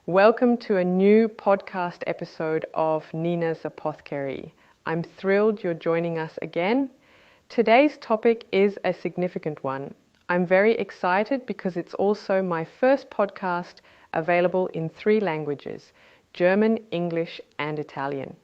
Welcome to a new podcast episode of Nina's Apothecary. I'm thrilled you're joining us again. Today's topic is a significant one. I'm very excited because it's also my first podcast available in 3 languages: German, English, and Italian.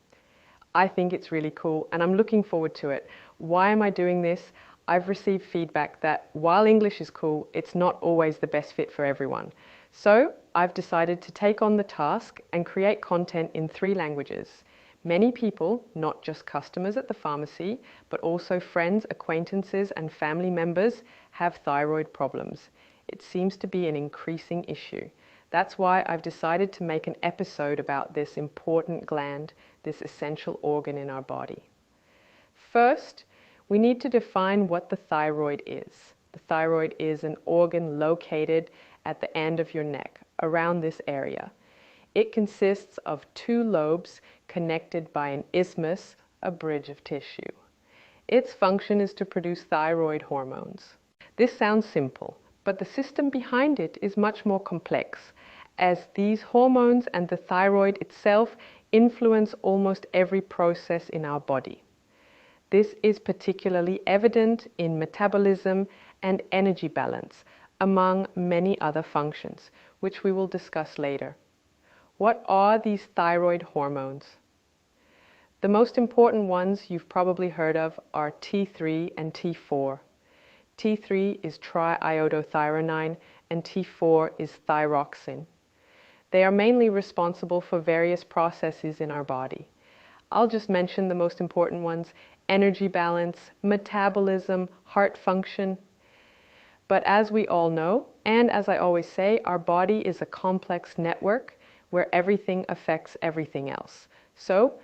I think it's really cool and I'm looking forward to it. Why am I doing this? I've received feedback that while English is cool, it's not always the best fit for everyone. So I've decided to take on the task and create content in 3 languages. Many people, not just customers at the pharmacy, but also friends, acquaintances, and family members have thyroid problems. It seems to be an increasing issue. That's why I've decided to make an episode about this important gland, this essential organ in our body. First, we need to define what the thyroid is. The thyroid is an organ located at the end of your neck, around this area. It consists of 2 lobes connected by an isthmus, a bridge of tissue. Its function is to produce thyroid hormones. This sounds simple, but the system behind it is much more complex, as these hormones and the thyroid itself influence almost every process in our body. This is particularly evident in metabolism and energy balance, among many other functions, which we will discuss later. What are these thyroid hormones? The most important ones you've probably heard of are T3 and T4. T3 is triiodothyronine and T4 is thyroxine. They are mainly responsible for various processes in our body. I'll just mention the most important ones: energy balance, metabolism, heart function. But as we all know, and as I always say, our body is a complex network where everything affects everything else. So,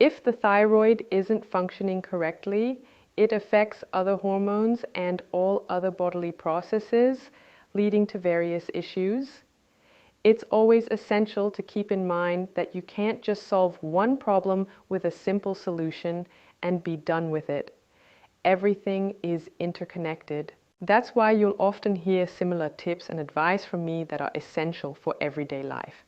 if the thyroid isn't functioning correctly, it affects other hormones and all other bodily processes, leading to various issues. It's always essential to keep in mind that you can't just solve one problem with a simple solution and be done with it. Everything is interconnected. That's why you'll often hear similar tips and advice from me that are essential for everyday life.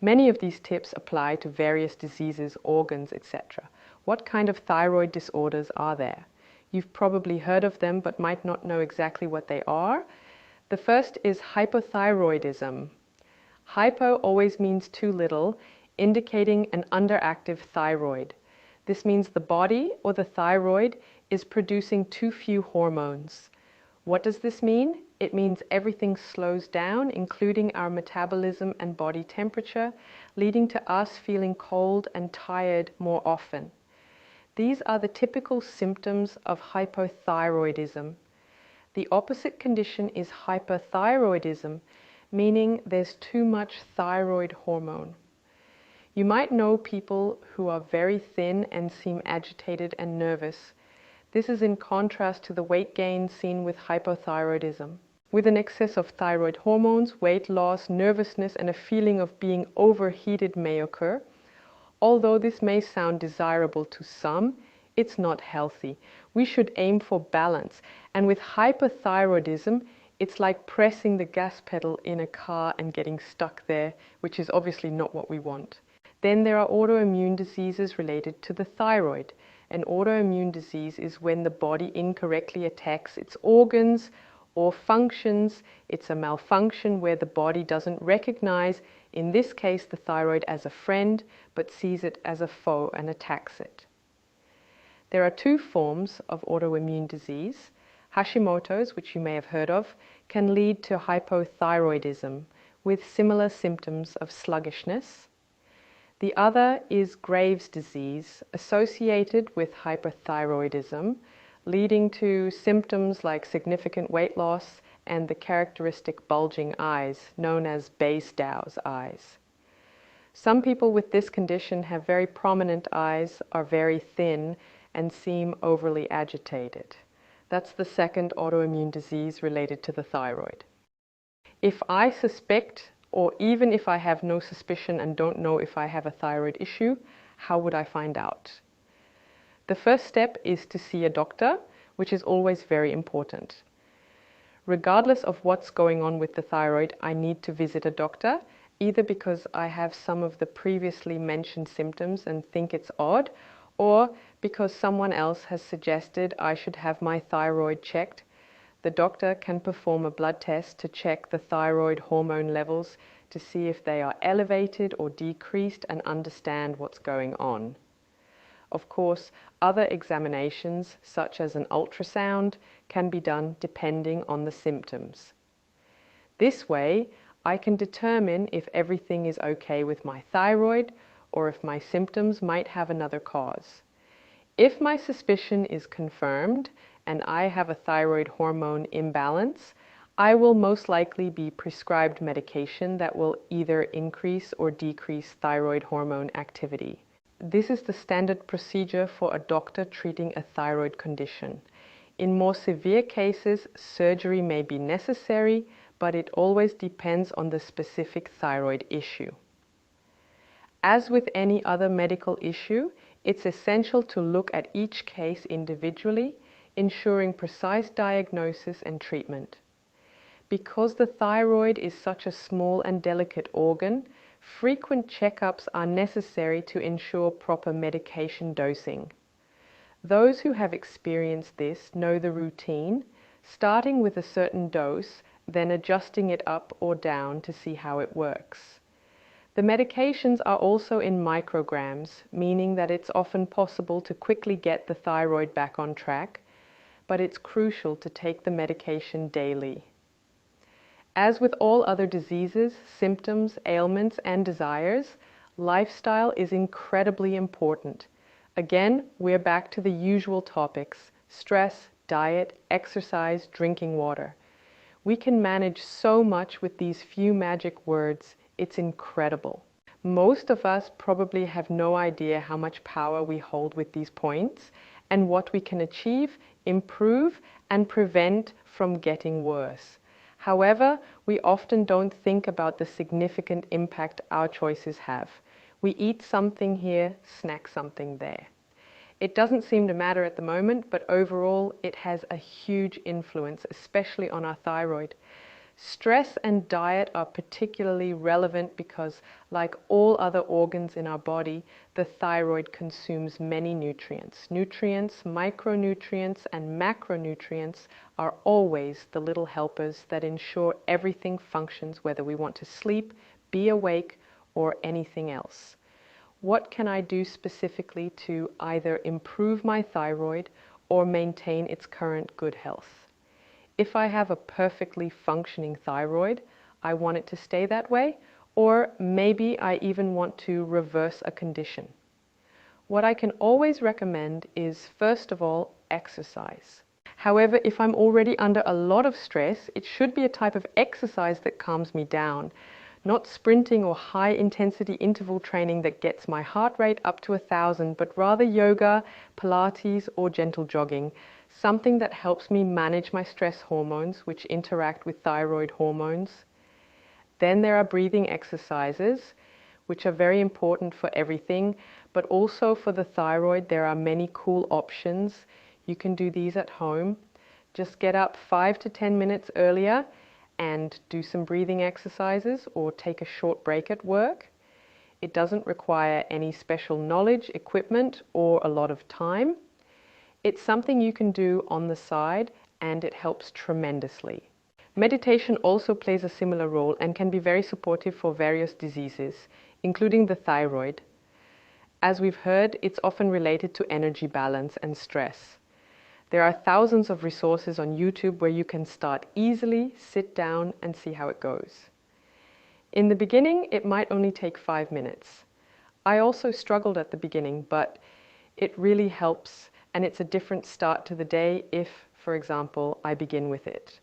Many of these tips apply to various diseases, organs, etc. What kind of thyroid disorders are there? You've probably heard of them but might not know exactly what they are. The first is hypothyroidism. Hypo always means too little, indicating an underactive thyroid. This means the body or the thyroid is producing too few hormones. What does this mean? It means everything slows down, including our metabolism and body temperature, leading to us feeling cold and tired more often. These are the typical symptoms of hypothyroidism. The opposite condition is hyperthyroidism, meaning there's too much thyroid hormone. You might know people who are very thin and seem agitated and nervous. This is in contrast to the weight gain seen with hypothyroidism. With an excess of thyroid hormones, weight loss, nervousness, and a feeling of being overheated may occur. Although this may sound desirable to some, it's not healthy. We should aim for balance. And with hyperthyroidism, it's like pressing the gas pedal in a car and getting stuck there, which is obviously not what we want. Then there are autoimmune diseases related to the thyroid. An autoimmune disease is when the body incorrectly attacks its organs or functions. It's a malfunction where the body doesn't recognize, in this case, the thyroid as a friend, but sees it as a foe and attacks it. There are 2 forms of autoimmune disease. Hashimoto's, which you may have heard of, can lead to hypothyroidism with similar symptoms of sluggishness. The other is Graves' disease, associated with hyperthyroidism, leading to symptoms like significant weight loss and the characteristic bulging eyes, known as Basedow's eyes. Some people with this condition have very prominent eyes, are very thin, and seem overly agitated. That's the second autoimmune disease related to the thyroid. If I suspect, or even if I have no suspicion and don't know if I have a thyroid issue, how would I find out? The first step is to see a doctor, which is always very important. Regardless of what's going on with the thyroid, I need to visit a doctor either because I have some of the previously mentioned symptoms and think it's odd, or because someone else has suggested I should have my thyroid checked. The doctor can perform a blood test to check the thyroid hormone levels to see if they are elevated or decreased and understand what's going on. Of course, other examinations, such as an ultrasound, can be done depending on the symptoms. This way, I can determine if everything is okay with my thyroid or if my symptoms might have another cause. If my suspicion is confirmed and I have a thyroid hormone imbalance, I will most likely be prescribed medication that will either increase or decrease thyroid hormone activity. This is the standard procedure for a doctor treating a thyroid condition. In more severe cases, surgery may be necessary, but it always depends on the specific thyroid issue. As with any other medical issue, it's essential to look at each case individually, ensuring precise diagnosis and treatment. Because the thyroid is such a small and delicate organ, frequent checkups are necessary to ensure proper medication dosing. Those who have experienced this know the routine, starting with a certain dose, then adjusting it up or down to see how it works. The medications are also in micrograms, meaning that it's often possible to quickly get the thyroid back on track, but it's crucial to take the medication daily. As with all other diseases, symptoms, ailments, and desires, lifestyle is incredibly important. Again, we're back to the usual topics: stress, diet, exercise, drinking water. We can manage so much with these few magic words. It's incredible. Most of us probably have no idea how much power we hold with these points and what we can achieve, improve, and prevent from getting worse. However, we often don't think about the significant impact our choices have. We eat something here, snack something there. It doesn't seem to matter at the moment, but overall it has a huge influence, especially on our thyroid. Stress and diet are particularly relevant because, like all other organs in our body, the thyroid consumes many nutrients. Nutrients, micronutrients, and macronutrients are always the little helpers that ensure everything functions, whether we want to sleep, be awake, or anything else. What can I do specifically to either improve my thyroid or maintain its current good health? If I have a perfectly functioning thyroid, I want it to stay that way, or maybe I even want to reverse a condition. What I can always recommend is, first of all, exercise. However, if I'm already under a lot of stress, it should be a type of exercise that calms me down, not sprinting or high-intensity interval training that gets my heart rate up to 1,000, but rather yoga, Pilates, or gentle jogging. Something that helps me manage my stress hormones, which interact with thyroid hormones. Then there are breathing exercises, which are very important for everything, but also for the thyroid. There are many cool options. You can do these at home. Just get up 5 to 10 minutes earlier and do some breathing exercises or take a short break at work. It doesn't require any special knowledge, equipment, or a lot of time. It's something you can do on the side, and it helps tremendously. Meditation also plays a similar role and can be very supportive for various diseases, including the thyroid. As we've heard, it's often related to energy balance and stress. There are thousands of resources on YouTube where you can start easily, sit down, and see how it goes. In the beginning, it might only take 5 minutes. I also struggled at the beginning, but it really helps. And it's a different start to the day if, for example, I begin with it.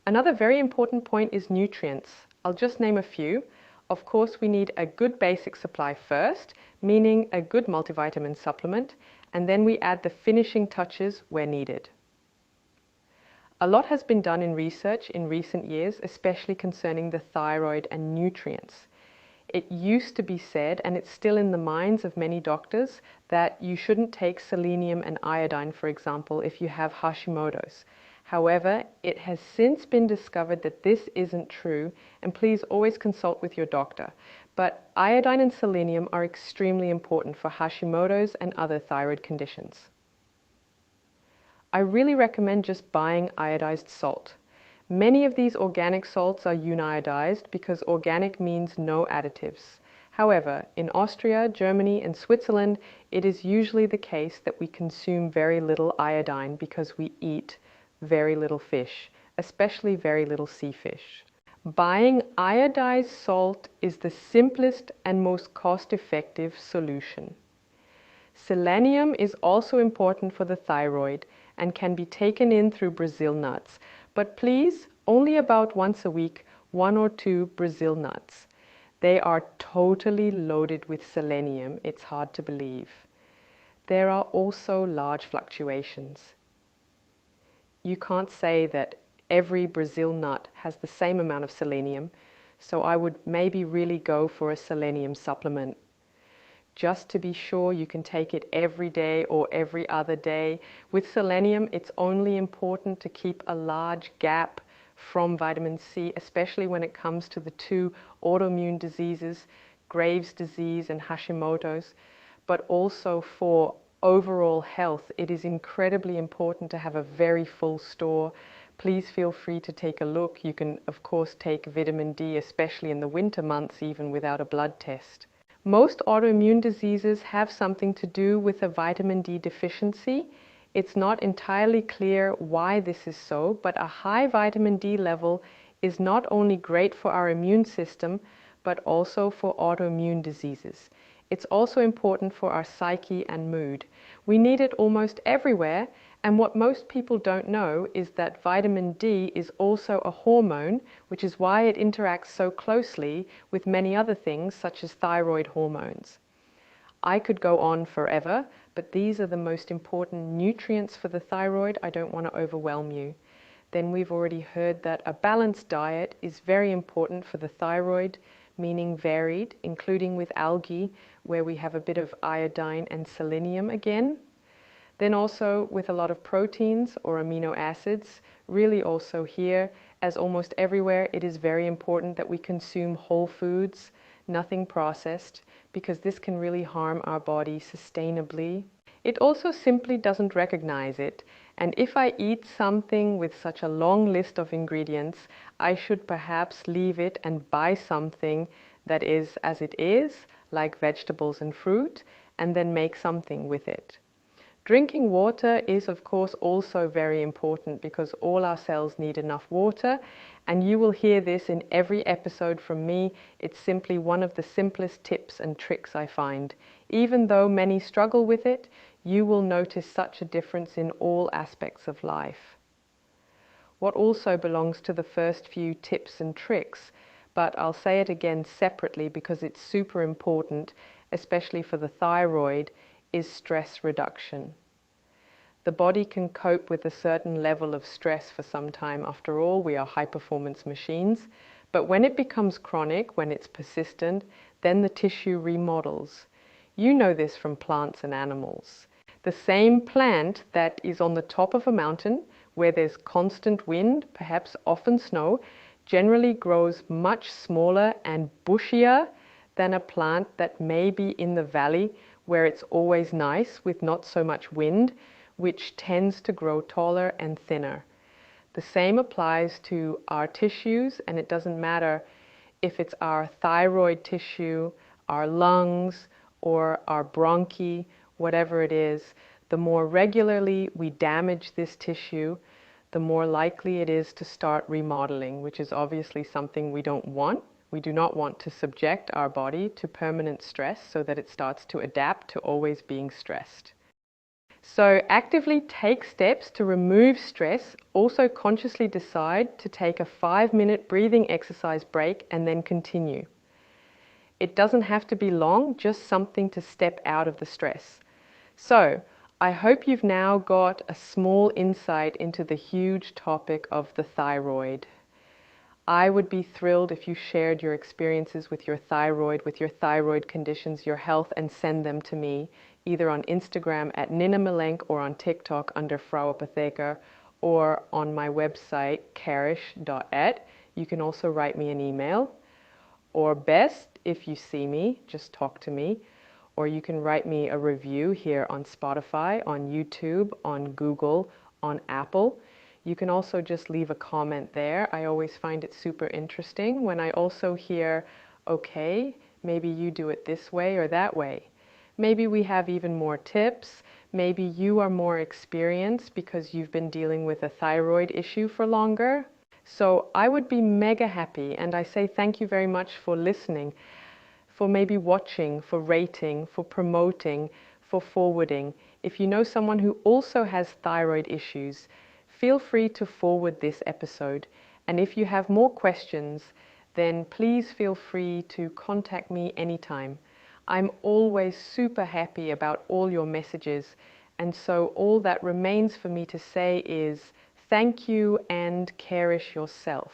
Another very important point is nutrients. I'll just name a few. Of course, we need a good basic supply first, meaning a good multivitamin supplement, and then we add the finishing touches where needed. A lot has been done in research in recent years, especially concerning the thyroid and nutrients. It used to be said, and it's still in the minds of many doctors, that you shouldn't take selenium and iodine, for example, if you have Hashimoto's. However, it has since been discovered that this isn't true, and please always consult with your doctor. But iodine and selenium are extremely important for Hashimoto's and other thyroid conditions. I really recommend just buying iodized salt. Many of these organic salts are uniodized because organic means no additives. However, in Austria, Germany, and Switzerland, it is usually the case that we consume very little iodine because we eat very little fish, especially very little sea fish. Buying iodized salt is the simplest and most cost-effective solution. Selenium is also important for the thyroid and can be taken in through Brazil nuts, but please, only about once a week, 1 or 2 Brazil nuts. They are totally loaded with selenium, it's hard to believe. There are also large fluctuations. You can't say that every Brazil nut has the same amount of selenium, so I would maybe really go for a selenium supplement. Just to be sure, you can take it every day or every other day. With selenium, it's only important to keep a large gap from vitamin C, especially when it comes to the 2 autoimmune diseases, Graves' disease and Hashimoto's, but also for overall health, it is incredibly important to have a very full store. Please feel free to take a look. You can, of course, take vitamin D, especially in the winter months, even without a blood test. Most autoimmune diseases have something to do with a vitamin D deficiency. It's not entirely clear why this is so, but a high vitamin D level is not only great for our immune system, but also for autoimmune diseases. It's also important for our psyche and mood. We need it almost everywhere, and what most people don't know is that vitamin D is also a hormone, which is why it interacts so closely with many other things, such as thyroid hormones. I could go on forever, but these are the most important nutrients for the thyroid. I don't want to overwhelm you. Then we've already heard that a balanced diet is very important for the thyroid, meaning varied, including with algae, where we have a bit of iodine and selenium again. Then also with a lot of proteins or amino acids, really also here, as almost everywhere, it is very important that we consume whole foods, nothing processed, because this can really harm our body sustainably. It also simply doesn't recognize it, and if I eat something with such a long list of ingredients, I should perhaps leave it and buy something that is as it is, like vegetables and fruit, and then make something with it. Drinking water is of course also very important because all our cells need enough water, and you will hear this in every episode from me. It's simply one of the simplest tips and tricks I find. Even though many struggle with it, you will notice such a difference in all aspects of life. What also belongs to the first few tips and tricks, but I'll say it again separately because it's super important, especially for the thyroid, is stress reduction. The body can cope with a certain level of stress for some time. After all, we are high-performance machines. But when it becomes chronic, when it's persistent, then the tissue remodels. You know this from plants and animals. The same plant that is on the top of a mountain, where there's constant wind, perhaps often snow, generally grows much smaller and bushier than a plant that may be in the valley, where it's always nice with not so much wind, which tends to grow taller and thinner. The same applies to our tissues, and it doesn't matter if it's our thyroid tissue, our lungs, or our bronchi, whatever it is. The more regularly we damage this tissue, the more likely it is to start remodeling, which is obviously something we don't want. We do not want to subject our body to permanent stress so that it starts to adapt to always being stressed. So actively take steps to remove stress. Also consciously decide to take a 5-minute breathing exercise break and then continue. It doesn't have to be long, just something to step out of the stress. So I hope you've now got a small insight into the huge topic of the thyroid. I would be thrilled if you shared your experiences with your thyroid conditions, your health, and send them to me, either on Instagram at Nina Malenk or on TikTok under Frau Apotheker, or on my website, karish.et. You can also write me an email. Or best, if you see me, just talk to me. Or you can write me a review here on Spotify, on YouTube, on Google, on Apple. You can also just leave a comment there. I always find it super interesting when I also hear, okay, maybe you do it this way or that way. Maybe we have even more tips. Maybe you are more experienced because you've been dealing with a thyroid issue for longer. So I would be mega happy, and I say thank you very much for listening, for maybe watching, for rating, for promoting, for forwarding. If you know someone who also has thyroid issues, feel free to forward this episode. And if you have more questions, then please feel free to contact me anytime. I'm always super happy about all your messages, and so all that remains for me to say is thank you and cherish yourself.